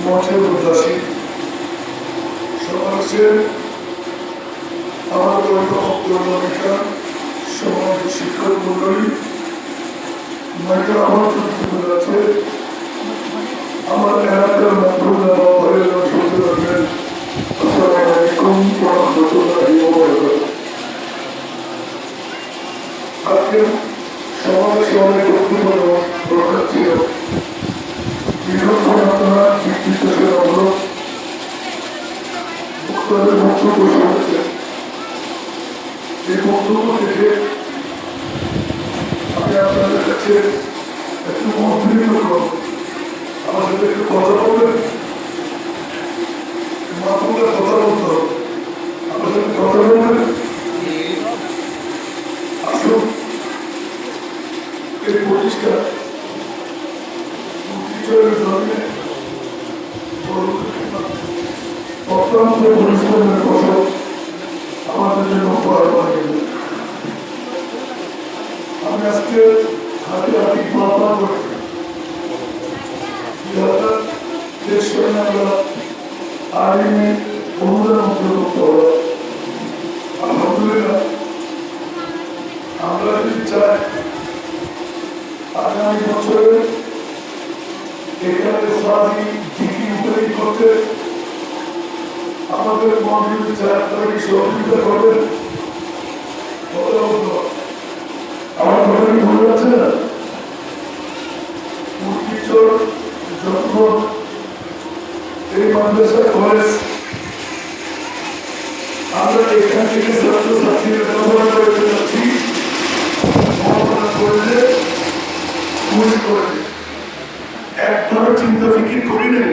মঠের উদ্যাসী সমাজের আমাদের অভিভাবকরা সমাজ শিক্ষক মন্ডলী মাইকের আমার আছে আমার এলাকার মাধ্যমে আজকে সমাজে অনেক গুরুত্বপূর্ণ দরকার ছিল দীর্ঘক্ষণ আপনারা শিক্ষিত বক্তাদের বক্তব্য শুনেছে এই বক্তব্য থেকে আমি আপনাদের কাছে একটু মন্ত্রিত করব আমার সাথে একটু কথা বলবেন মাহবুবের কথা বলতে হবে আমার সাথে কথা বলবেন আসুন এই প্রতিষ্ঠা জন্মে অত্যন্ত পরিশ্রমের ফসল আমাদের জন্য আমি আজকে হাতে হাতি পাপা করে আইনে অনুদান অন্তর্ভুক্ত হল আলহামদুলিল্লাহ আমরা যদি চাই আগামী বছরে এখানে সাজি ডিগ্রি তৈরি করতে আমাদের মন্ত্রী চাই আপনারা কি সহযোগিতা করবেন আমার কথা কি ভুল আছে না যখন এই মাদ্রাসার বয়স আমরা এখান থেকে ছাত্রছাত্রীরা লেখাপড়া করতে যাচ্ছি লেখাপড়া করলে ভুল করে একবারও চিন্তা ফিকির করি নাই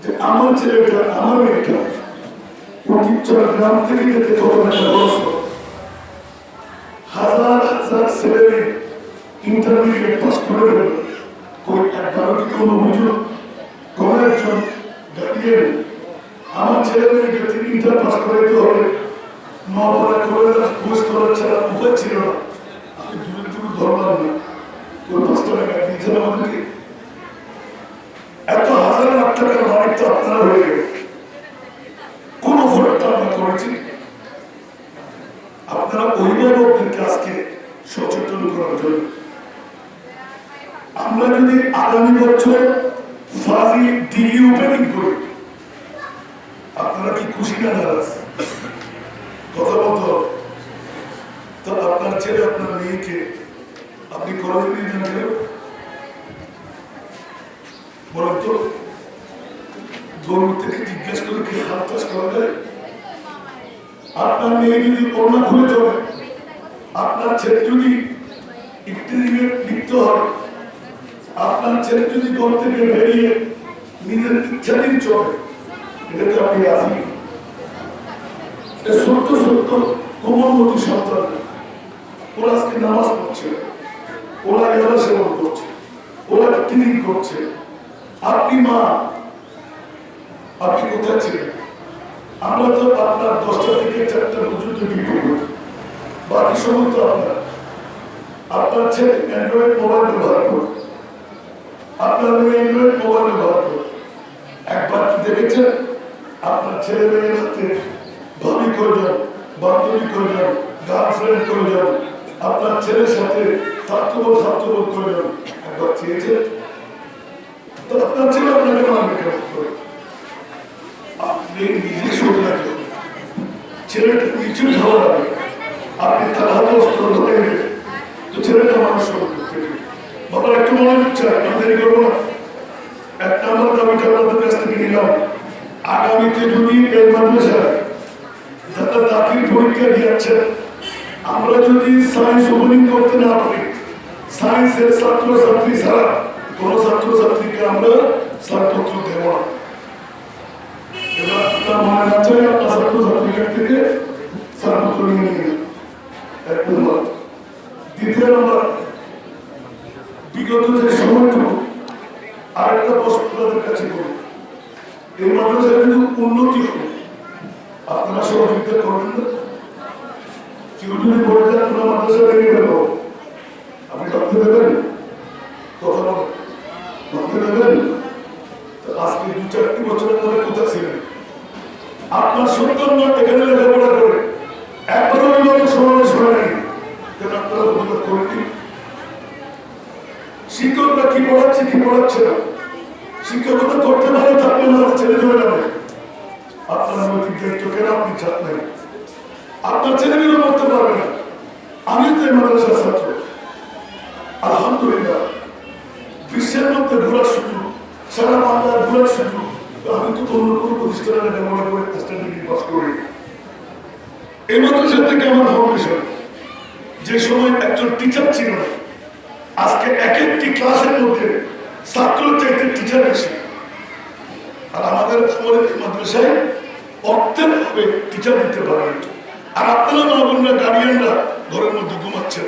যে আমার ছেলেটা আমার মেয়েটা প্রতিচর গ্রাম থেকে যেতে কত একটা খরচ হাজার হাজার ছেলে ইন্টারমিডিয়েট পাস করে দেবে একবারও কি কোনো অভিযোগ কোনো একজন গার্ডিয়ান আমার ছেলে মেয়েকে ইন্টার পাস করাইতে হবে নপড়া করে ঘুষ করার ছাড়া উপায় ছিল না আমি দূরে দূরে ধরলাম না ওই 5 টাকা দিয়েছেন আমাদেরকে এত হাজার লাখ টাকার মালিক তো আপনারা হয়ে গেল কোন ফরকটা আমরা করেছি আপনারা অভিভাবকদেরকে আজকে সচেতন করার জন্য আমরা যদি আগামী বছর ফাজি ডিগ্রি ওপেনিং করি আপনারা কি খুশি না নারাজ কথা বলতে হবে তো আপনার ছেলে আপনার মেয়েকে আপনি কলেজে জানলেন বলেন তো গরু থেকে জিজ্ঞেস করে কি হাত চাষ করা যায় আপনার মেয়ে যদি করোনা খুলে চলে আপনার ছেলে যদি ইন্টারমিডিয়েট লিখতে হয় আপনার ছেলে যদি ঘর থেকে বেরিয়ে নিজের ইচ্ছাধীন চলে এটাকে আপনি রাজি ছোট্ট ছোট্ট কোমলমতি সন্তান ওরা আজকে নামাজ পড়ছে ওরা এরা সেবন করছে ওরা ক্লিনিক করছে আপনি মা আপনি কোথায় ছিলেন আমরা তো আপনার 10টা থেকে 4টা পর্যন্ত ডিউটি করি বাকি সময় তো আপনার ছেলে অ্যান্ড্রয়েড মোবাইল ব্যবহার করে আপনার মেয়ে অ্যান্ড্রয়েড মোবাইল ব্যবহার করে একবার কি দেখেছেন আপনার ছেলে মেয়ের হাতে ভাবি করে যান বান্ধবী করে যান গার্লফ্রেন্ড করে যান আপনার ছেলের সাথে ছাত্রবোধ করে যান একবার চেয়েছেন তো আপনার ছেলে আপনাকে মানবে কেন করে আপনি নিজে শুনে রাখবেন ছেলেটা কিছু ঝাড়া হবে আপনি তার হাতে অস্ত্র ধরে নেবেন তো ছেলেটা মানুষ বাবার একটু মনে হচ্ছে আমি দেরি করবো না 1 নম্বর দাবিটা আপনাদের কাছ থেকে নিলাম আগামীতে যদি এই মাদ্রাসায় যারা চাকরির পরীক্ষা দিয়েছে আমরা যদি সায়েন্স ওপেনিং করতে না পারি সায়েন্সের ছাত্রছাত্রী ছাড়া কোনো ছাত্রছাত্রীকে আমরা ছাড়পত্র দেব না এবার আপনার মনে আছে আপনার ছাত্রছাত্রীদের থেকে ছাড়পত্র নিয়ে নিয়ে 1 নম্বর দ্বিতীয় নম্বর বিগত যে সময়টুকু আরেকটা প্রশ্ন তাদের কাছে করি এই মাদ্রাসায় কিন্তু উন্নতি হবে আপনারা সহযোগিতা করবেন না কেউ যদি বলে দেন আপনার মাদ্রাসা ভেঙে গেল আপনি ভাবতে দেবেন কথা বলেন ভাবতে দেবেন আজকে 2-4টি বছরের পরে কোথায় ছিলেন? আপনার সন্তানরা এখানে লেখাপড়া করে একবারও অভিভাবক সমাবেশ হয় নাই, কেন আপনারা প্রতিবাদ করেনি? শিক্ষকরা কি পড়াচ্ছে কি পড়াচ্ছে না, শিক্ষকতা করতে ভালো থাকবে না, ছেড়ে চলে যাবে। আপনার নৈতিক দায়িত্ব কেন আপনি ছাড় নাই? আপনার ছেলেমেয়েরা পড়তে পারবে না। আমি তো এই মাদ্রাসার ছাত্র, আলহামদুলিল্লাহ বিশ্বের মধ্যে ঘোরার সুযোগ, সারা বাংলার ঘোরার সুযোগ। আমি তো অন্য কোনো প্রতিষ্ঠানে লেখাপড়া করে মাস্টার ডিগ্রি পাস করি। এই মাদ্রাসা থেকে আমার ফাউন্ডেশন, যে সময় একজন টিচার ছিল না, আজকে এক একটি ক্লাসের মধ্যে ছাত্রের চাইতে টিচার বেশি। আর আমাদের মাদ্রাসায় অর্থের ভাবে টিচার দিতে পারে। আর আপনারা মা বোনরা গার্ডিয়ানরা ঘরের মধ্যে ঘুমাচ্ছেন,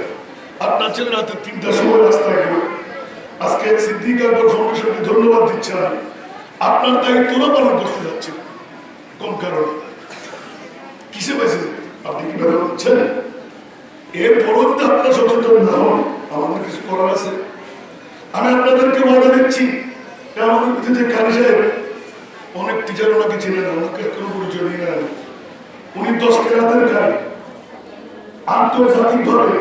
আপনার ছেলে রাতে 3টার সময় রাস্তায় গেল। আজকে সিদ্দিক আকবর ফাউন্ডেশনকে ধন্যবাদ দিচ্ছি আমি, আপনার দায়িত্বটা পালন করতে যাচ্ছে। কোন কারণে কিসে পাইছে আপনি কি বের হচ্ছেন? এরপরও যদি আপনারা সচেতন না হন, আমাদের কিছু করার আছে। আমি আপনাদেরকে বলে দিচ্ছি, আমাদের ভিতরে যে কারি সাহেব, অনেক টিচার ওনাকে চিনে না, ওনাকে এখনো পরিচয় দিয়ে নেন। উনি 10 কেরাতের কারি, আন্তর্জাতিক ভাবে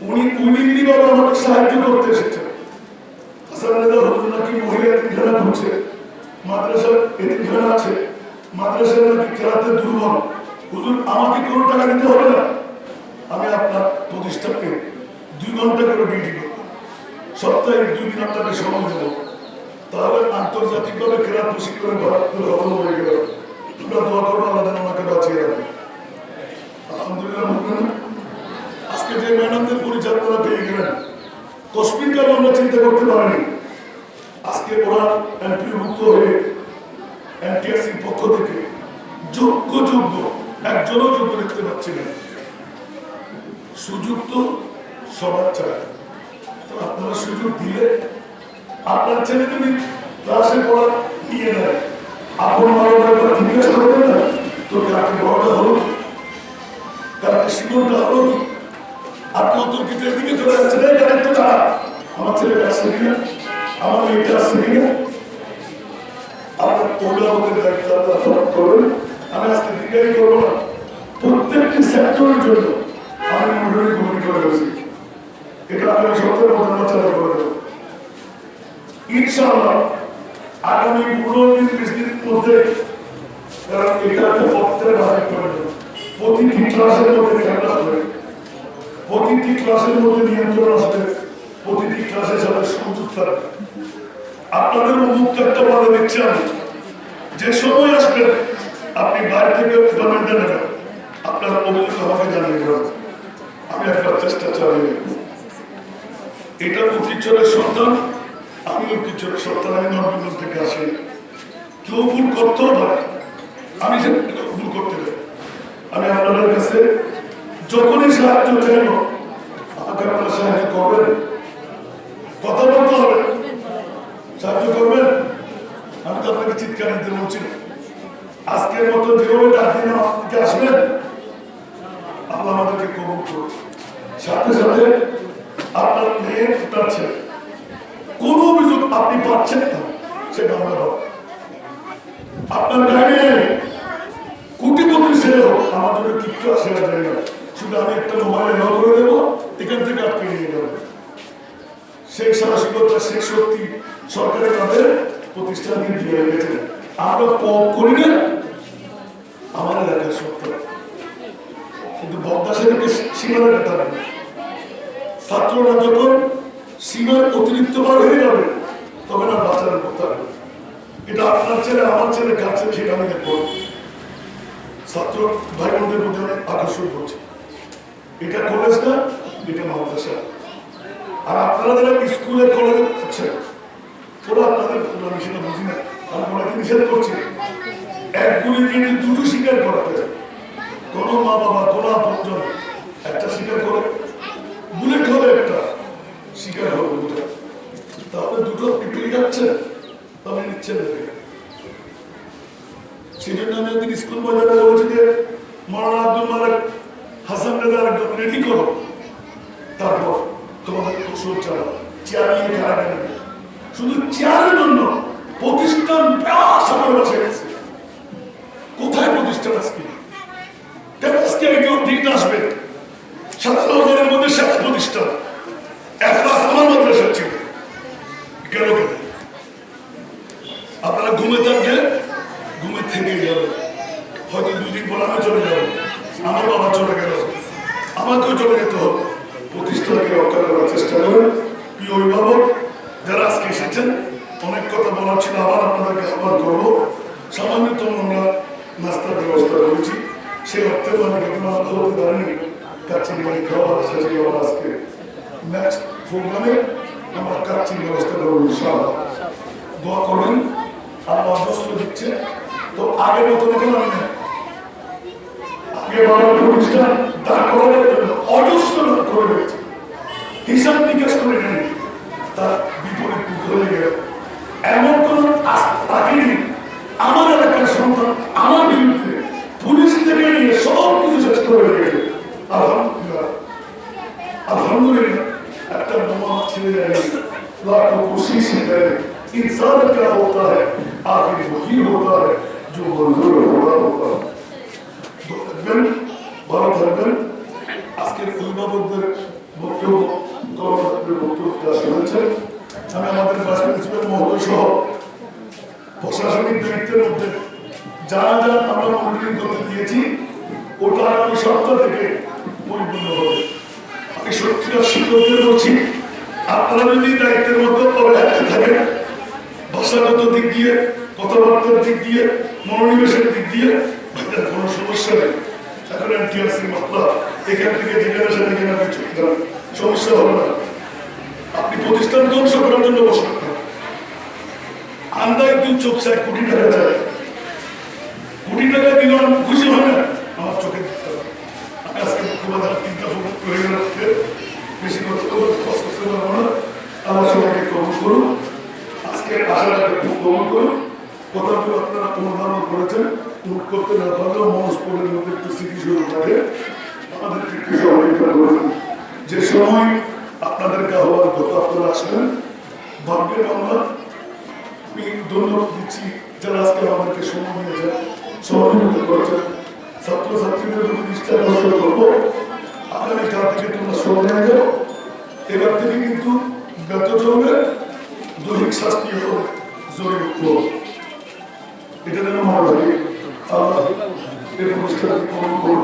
উনি উইলিংলি ভাবে আমাকে সাহায্য করতে এসেছেন। হাসান রেজা হুজুর নাকি মহিলা এতিমখানা করছে, মাদ্রাসার এতিমখানা আছে, মাদ্রাসার নাকি কেরাতে দুর্বল। হুজুর আমাকে কোনো টাকা দিতে হবে না, আমি আপনার প্রতিষ্ঠানকে 2 ঘন্টা করে ডিউটি করব, সপ্তাহে 2 দিন আপনাকে সময় দেবো। তাহলে আন্তর্জাতিকভাবে কেরাত প্রশিক্ষণের ভারত হয়ে গেল। তোমরা দোয়া করবো আল্লাহ যেন ওনাকে বাঁচিয়ে রাখে। আলহামদুলিল্লাহ বলবেন না? আজকে যে ম্যাডামদের পরিচালনা পেয়ে গেলেন, কশ্মীর কালে আমরা চিন্তা করতে পারিনি। আজকে ওরা এমপিভুক্ত হয়ে এনটিআরসির পক্ষ থেকে যোগ্য একজনও যোগ্য দেখতে পাচ্ছিলেন। সুযোগ তো সবার চায়, তো আপনারা সুযোগ দিলে আপনার ছেলে যদি ক্লাসে পড়া নিয়ে নেয়, আপন মানবরা জিজ্ঞেস করবেন না তো কাকে বড়টা হলো, কাকে শিকড়টা হলো। আপনি অতর্কিতের দিকে চলে যাচ্ছেন, এখানে একটু দাঁড়া, আমার ছেলেটা আসছে কিনা, আমার মেয়েটা আসছে কিনা। আপনার অভিভাবকের দায়িত্ব আপনারা পালন করবেন। আমি আজকে দীর্ঘায়ী করবো না, প্রত্যেকটি সেক্টরের জন্য আমি মন্ডলী কমিটি করে রয়েছি। এটা আমি সত্যের মধ্যে চালু করে দেবো ইনশাআল্লাহ আগামী 15-20 দিনের মধ্যে। কারণ এটা একটা পত্রের ভাগে প্রয়োজন, প্রতিটি ক্লাসের মধ্যে ক্যামেরা আসবে, প্রতিটি ক্লাসের মধ্যে নিয়ন্ত্রণ আসবে, প্রতিটি ক্লাসের সাথে সংযোগ থাকবে। আপনাদের উন্মুক্ত একটা বলে দিচ্ছি আমি, যে সময় আসবেন আপনি বাইরে থেকে গভর্নমেন্টে নেবেন, আপনার অভিযোগ আমাকে জানিয়ে দেবেন, আমি একটা চেষ্টা চালিয়ে। এটা উকিচরের সন্তান, আমি উকিচরের সন্তান, আমি নবীন থেকে আসি। কেউ ভুল করতেও পারে, আমি সে ভুল করতে পারি। আমি আপনাদের কাছে যখনই সাহায্য চাইব, আমাকে আপনারা সাহায্য করবেন, কথা বলতে হবে, সাহায্য করবেন। আমি তো আপনাকে চিৎকার দিতে বলছি না। আজকের মতো যেভাবে ডাক দিন আপনি আসবেন, আল্লাহ আমাদেরকে কবুল করুন। সাথে সাথে আপনার মেয়ে আপনার ছেলে কোনো অভিযোগ আপনি পাচ্ছেন না, সেটা আমরা পাবো। আপনার গাড়ি কোটি কোটি ছেলে হোক, আমার জন্য কিচ্ছু আসে না যায় না, শুধু আমি একটা মোবাইলে ন করে দেবো, এখান থেকে আটকে নিয়ে যাবো। সেই সাহসিকতা, সেই শক্তি সরকারের তাদের প্রতিষ্ঠানকে দিয়ে রেখেছে। আমরা পপ করি না, আমার এলাকার সত্য, কিন্তু বদদাসেরকে সীমানা কাটাবে। ছাত্ররা যখন সীমার অতিরিক্ত বার হয়ে যাবে, তখন আর বাচ্চারা করতে হবে। এটা আপনার ছেলে, আমার ছেলে, কার ছেলে, সেটা আমি দেখবো। ছাত্র ভাই বোনদের মধ্যে অনেক আকর্ষণ করছে। এটা কলেজ না, এটা মাদ্রাসা। আর আপনারা যারা স্কুলে কলেজে পড়ছেন, ওরা আপনাদের আমি সেটা বুঝি না, আমি ওনাকে নিষেধ করছি। একগুলি যদি দুটো স্বীকার করাতে, কোনো মা বাবা, কোনো আপনজন একটা স্বীকার করে, বুলেট হবে একটা স্বীকার হবে দুটো, তাহলে দুটো একটু যাচ্ছে, তবে নিচ্ছেন না। সেই জন্য আমি একদিন স্কুল বাজারে বলেছি যে মৌলানা আব্দুল মালিক হাসান রেজার একদম রেডি করো, তারপর তোমাদের কৌশল চালাও। চেয়ার নিয়ে খারাপ নেবে, শুধু চেয়ারের জন্য প্রতিষ্ঠান প্রায় সামনে বসে গেছে। কোথায় প্রতিষ্ঠান আজকে? কেন আজকে একজন দিন আসবে 17,000-এর মধ্যে সেরা প্রতিষ্ঠান একটা আমার মাদ্রাসা ছিল। কেন কেন আপনারা ঘুমে থাকলে ঘুমে থেকে যাবে, হয়তো 2 দিন পর আমি চলে যাবো, আমার বাবা চলে গেল, আমাকেও চলে যেতে হবে। প্রতিষ্ঠানকে রক্ষা করার চেষ্টা করেন। প্রিয় অভিভাবক যারা আজকে এসেছেন, অনেক কথা বলার ছিল, আবার আপনাদেরকে আহ্বান করবো। সামান্যতম আমরা নাস্তার ব্যবস্থা করেছি, সেই অর্থে অনেক আপনারা ভালো হতে পারেনি। কাচ্চি বিরিয়ানি খাওয়ার আশা ছিল আজকে। নেক্সট প্রোগ্রামে আমরা কাচ্চির ব্যবস্থা করবো ইনশাআল্লাহ। দোয়া করবেন, আল্লাহ অজস্র দিচ্ছে। তো আগের মতো এখন আমি নেই, আগে বাবার প্রতিষ্ঠান দাঁড় করানোর জন্য অজস্র দান করে রয়েছে, হিসাব নিকাশ করে নেই, তার বিপরীত হয়ে গেল। এমন কোন রাখেনি আমার এলাকার সন্তান আমার বিরুদ্ধে পুলিশ থেকে নিয়ে সব কিছু শেষ করে রেখেছে। আলহামদুলিল্লাহ আলহামদুলিল্লাহ একটা বোমা ছেড়ে যায়নি। लाखों कोशिश करे इंसान क्या होता है, आखिर वही होता है जो मंजूर होता है। तो থাকবেন, ভালো থাকবেন। আজকের অভিভাবকদের বক্তব্য বক্তব্যটা শুনেছেন। আমি আমাদের ভাইস প্রিন্সিপাল মহোদয় সহ প্রশাসনিক দায়িত্বের মধ্যে যা যা আমরা মনিটরিং করতে দিয়েছি ওটা আগামী সপ্তাহ থেকে পরিপূর্ণ হবে। আমি সত্যিকার শিক্ষকদের বলছি, আপনারা যদি দায়িত্বের মধ্যে অবহেলা থাকেন, ভাষাগত দিক দিয়ে, কথাবার্তার দিক দিয়ে, মনোনিবেশের দিক দিয়ে ভাইদের কোনো সমস্যা নেই। এখন এনটিআরসি মামলা এখান থেকে যেখানে সেখানে আপনি চলে যান, সমস্যা হবে না। আপনি প্রতিষ্ঠান ধ্বংস করার জন্য বসে থাকবেন। আমরা একটু চোখ চাই, কোটি টাকা চাই, কোটি টাকা দিলে আমার খুশি হয় না, আমার চোখে দেখতে হবে। আমি আজকে মুখ্যমন্ত্রী 3টা ফোকাস করে রাখতে বেশি কথা কষ্ট করতে পারবো না। আমার সবাইকে কবুল করুন, আজকের আশাটাকে খুব কবুল করুন। কথাগুলো আপনারা অনুধাবন করেছেন, নোট করতে না পারলেও মনস্পদের মধ্যে একটু স্মৃতিস্বরূপ থাকে, আমাদেরকে একটু সহযোগিতা করুন। যে সময় আপনাদেরকে আহ্বান করতে আপনারা আসবেন, ভাগ্যের আমরা আমি ধন্যবাদ দিচ্ছি যারা আজকে আমাদেরকে সময় নিয়েছেন, সহযোগিতা করেছেন। ছাত্রছাত্রীদের প্রতি দৃষ্টি আকর্ষণ করবো, আগামীকাল থেকে তোমরা সময় নিয়ে যাও। এবার থেকে কিন্তু ব্যর্থ চলবে, দৈহিক শাস্তি হবে, জরুরি হবে। এটা যেন মনে রাখি। আল্লাহ এই অনুষ্ঠানকে কবুল করুন,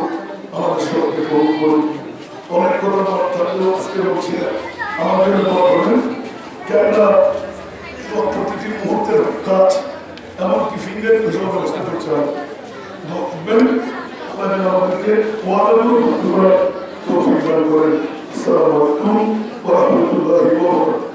আমাদের সবাইকে কবুল করুন। অনেক কথা থাকলেও আজকে বলছি আমাদের দোয়া করবেন। ক্যামেরা প্রতিটি মুহূর্তের কাজ, এমনকি ফিঙ্গারিং হিসেবে ব্যবস্থা করতে হবে। দোয়া করবেন, আপনাদের আমাদেরকে ওয়াদাগুলো করার তৌফিক দান করেন। আসসালামু আলাইকুম ওয়া রাহমাতুল্লাহি ওয়া বারাকাতুহু।